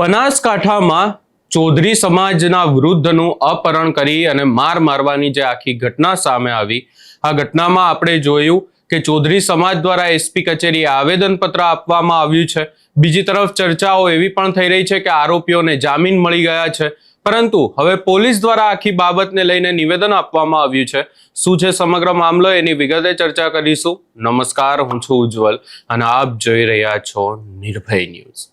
બનાસકાંઠામાં ચૌધરી સમાજના વૃદ્ધનું અપહરણ કરી અને મારવાની જે આખી ઘટના સામે આવી, આ ઘટનામાં આપણે જોયું કે ચૌધરી સમાજ દ્વારા એસપી કચેરીએ આવેદનપત્ર આપવામાં આવ્યું છે। બીજી તરફ ચર્ચાઓ એવી પણ થઈ રહી છે કે આરોપીઓને જામીન મળી ગયા છે, પરંતુ હવે પોલીસ દ્વારા આખી બાબતને લઈને નિવેદન આપવામાં આવ્યું છે। શું છે સમગ્ર મામલો, એની વિગતે ચર્ચા કરીશું। નમસ્કાર, હું છું ઉજ્જવલ અને આપ જોઈ રહ્યા છો નિર્ભય ન્યૂઝ।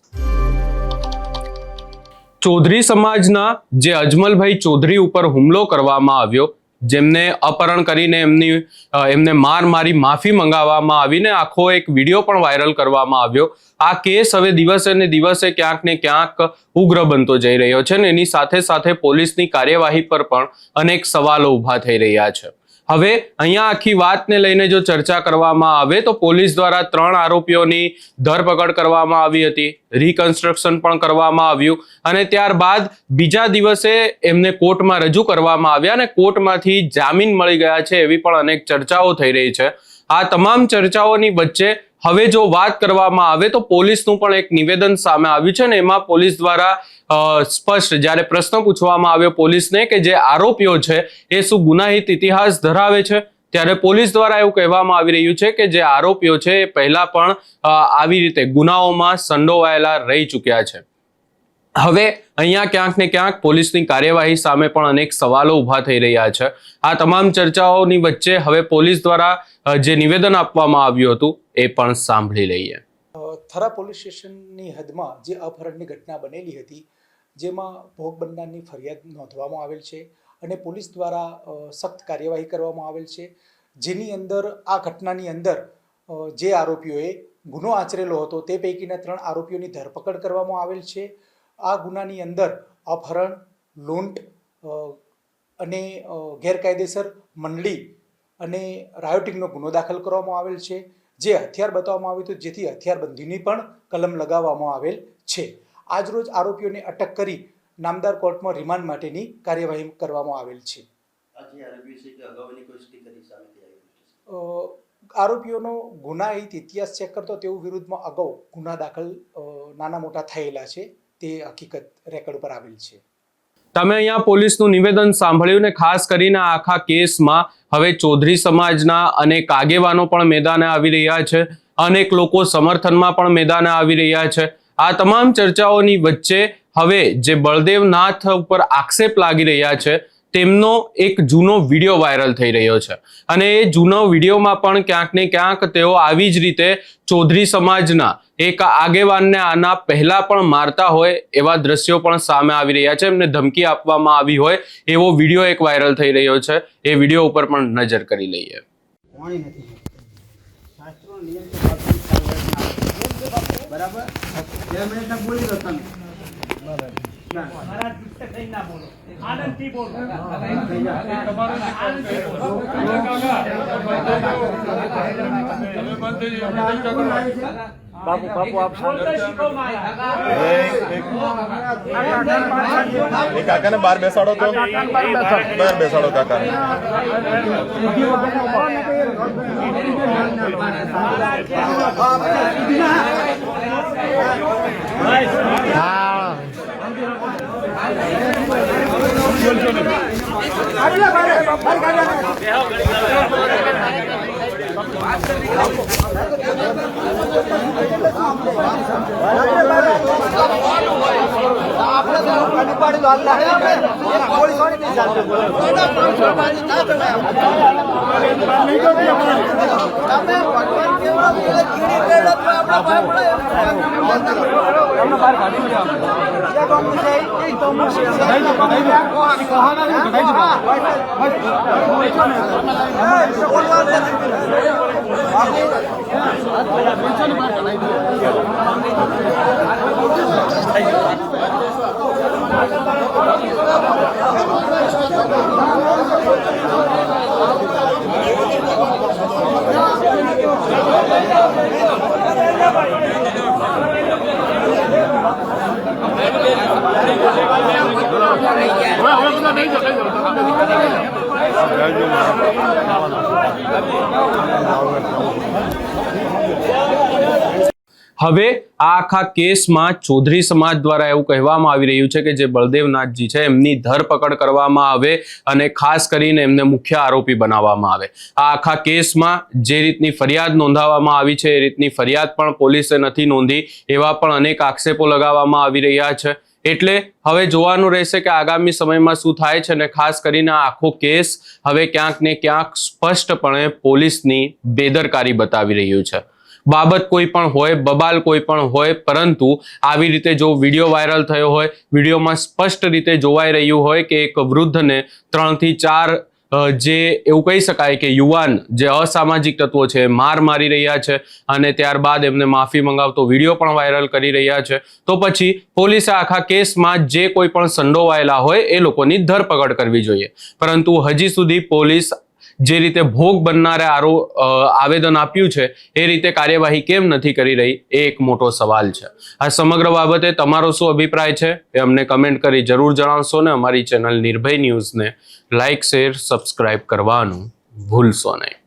ચૌધરી સમાજના જે અજમલભાઈ ચૌધરી ઉપર હુમલો કરવામાં આવ્યો, જેમને અપહરણ કરીને એમને મારી માફી મંગાવવામાં આવીને આખો એક વિડીયો પણ વાયરલ કરવામાં આવ્યો। આ કેસ હવે દિવસે ને દિવસે ક્યાંક ને ક્યાંક ઉગ્ર બનતો જઈ રહ્યો છે ને એની સાથે સાથે પોલીસની કાર્યવાહી પર પણ અનેક સવાલો ઊભા થઈ રહ્યા છે। હવે અહીંયા આખી વાતને લઈને જો ચર્ચા કરવામાં આવે તો પોલીસ દ્વારા 3 આરોપીઓની ધરપકડ કરવામાં આવી હતી, રિકન્સ્ટ્રક્શન પણ કરવામાં આવ્યું અને ત્યારબાદ બીજા દિવસે એમને કોર્ટમાં રજૂ કરવામાં આવ્યા અને કોર્ટમાંથી જામીન મળી ગયા છે, એવી પણ અનેક ચર્ચાઓ થઈ રહી છે। આ તમામ ચર્ચાઓની વચ્ચે હવે જો વાત કરવામાં આવે તો પોલીસનું પણ એક નિવેદન સામે આવ્યું છે ને એમાં પોલીસ દ્વારા સ્પષ્ટ જ્યારે પ્રશ્ન પૂછવામાં આવ્યો પોલીસને કે જે આરોપીઓ છે એ શું ગુનાહિત ઇતિહાસ ધરાવે છે, ત્યારે પોલીસ દ્વારા એવું કહેવામાં આવી રહ્યું છે કે જે આરોપીઓ છે એ પહેલા પણ આવી રીતે ગુનાઓમાં સંડોવાયેલા રહી ચૂક્યા છે। હવે અહીંયા ક્યાંક ને ક્યાંક પોલીસની કાર્યવાહી સામે પણ અનેક સવાલો ઊભા થઈ રહ્યા છે। આ તમામ ચર્ચાઓની વચ્ચે હવે પોલીસ દ્વારા જે નિવેદન આપવામાં આવ્યું હતું એ પણ સાંભળી લઈએ। થરા પોલીસ સ્ટેશનની હદમાં જે અપહરણની ઘટના બનેલી હતી, જેમાં ભોગ બનનારની ફરિયાદ નોંધવામાં આવેલ છે અને પોલીસ દ્વારા સખ્ત કાર્યવાહી કરવામાં આવેલ છે, જેની અંદર આ ઘટનાની અંદર જે આરોપીઓએ ગુનો આચરેલો હતો તે પૈકીના 3 આરોપીઓની ધરપકડ કરવામાં આવેલ છે। આ ગુનાની અંદર અપહરણ, લૂંટ અને ગેરકાયદેસર મંડળી અને રાયોટિંગનો ગુનો દાખલ કરવામાં આવેલ છે, જે હથિયાર બતાવવામાં આવ્યું હતું, જેથી હથિયારબંધીની પણ કલમ લગાવવામાં આવેલ છે। આજરોજ આરોપીઓને અટક કરી નામદાર કોર્ટમાં રિમાન્ડ માટેની કાર્યવાહી કરવામાં આવેલ છે। આરોપીઓનો ગુનાહિત ઇતિહાસ ચેક કરતો તેઓ વિરુદ્ધમાં અગાઉ ગુના દાખલ નાના મોટા થયેલા છે, તે હકીકત રેકોર્ડ પર આવેલ છે। તમે અહીંયા પોલીસનું નિવેદન સાંભળ્યું ને ખાસ કરીને આખા કેસમાં હવે ચૌધરી સમાજના અનેક આગેવાનો પણ મેદાને આવી રહ્યા છે, અનેક લોકો સમર્થનમાં પણ મેદાને આવી રહ્યા છે। આ તમામ ચર્ચાઓની વચ્ચે હવે જે બળદેવનાથ ઉપર આક્ષેપ લાગી રહ્યા છે તેમનો એક જૂનો વિડીયો વાયરલ થઈ રહ્યો છે અને એ જૂનો વિડીયોમાં પણ ક્યાંક ને ક્યાંક તેઓ આવી જ રીતે ચૌધરી સમાજના એક આગેવાનને આના પહેલા પણ મારતા હોય એવા દ્રશ્યો પણ સામે આવી રહ્યા છે, એમને ધમકી આપવામાં આવી હોય એવો વિડીયો એક વાયરલ થઈ રહ્યો છે। એ વિડીયો ઉપર પણ નજર કરી લઈએ। બરાબર 2 મિનિટ બોલી દો તમે। મહારાજ ગુસ્સે થઈ ના બોલો, આનંદથી બોલો। બાપુ આપ કાકાને બહાર બેસાડો તો બહાર બેસાડો કાકાને। હવે આ આખા કેસમાં ચૌધરી સમાજ દ્વારા એવું કહેવામાં આવી રહ્યું છે કે જે બળદેવનાથજી છે એમની ધરપકડ કરવામાં આવે અને ખાસ કરીને એમને મુખ્ય આરોપી બનાવવામાં આવે. આ આખા કેસમાં જે રીતની ફરિયાદ નોંધાવવામાં આવી છે એ રીતની ફરિયાદ પણ પોલીસે નથી નોંધી, એવા પણ અનેક આક્ષેપો લગાવવામાં આવી રહ્યા છે. એટલે હવે જોવાનું રહેશે કે આગામી સમયમાં શું થાય છે, અને ખાસ કરીને આ આખો કેસ હવે ક્યાંક ને ક્યાંક સ્પષ્ટપણે પોલીસની બેદરકારી બતાવી રહ્યું છે. બાબત કોઈ પણ હોય, બબાલ કોઈ પણ હોય, પરંતુ આવી રીતે જો વિડીયો વાયરલ થયો હોય, વિડીયોમાં સ્પષ્ટ રીતે જોવાઈ રહ્યું હોય કે એક વૃદ્ધને 3 થી 4 જે એવું કહી શકાય કે યુવાન જે અસામાજિક તત્વો છે માર મારી રહ્યા છે અને ત્યારબાદ એમને માફી મંગાવતો વિડીયો પણ વાયરલ કરી રહ્યા છે, તો પછી પોલીસે આખા કેસમાં જે કોઈ પણ સંડોવાયેલા હોય એ લોકોની ધરપકડ કરવી જોઈએ. પરંતુ હજી સુધી પોલીસ જે રીતે ભોગ બનનારે આવેદન આપ્યું છે એ રીતે કાર્યવાહી કેમ નથી કરી રહી એ એક મોટો સવાલ છે. આ સમગ્ર બાબતે તમારો શું અભિપ્રાય છે એ અમને કમેન્ટ કરી જરૂર જણાવશો ને અમારી ચેનલ નિર્ભય ન્યૂઝને લાઇક, શેર, સબસ્ક્રાઇબ કરવાનું ભૂલશો નહીં.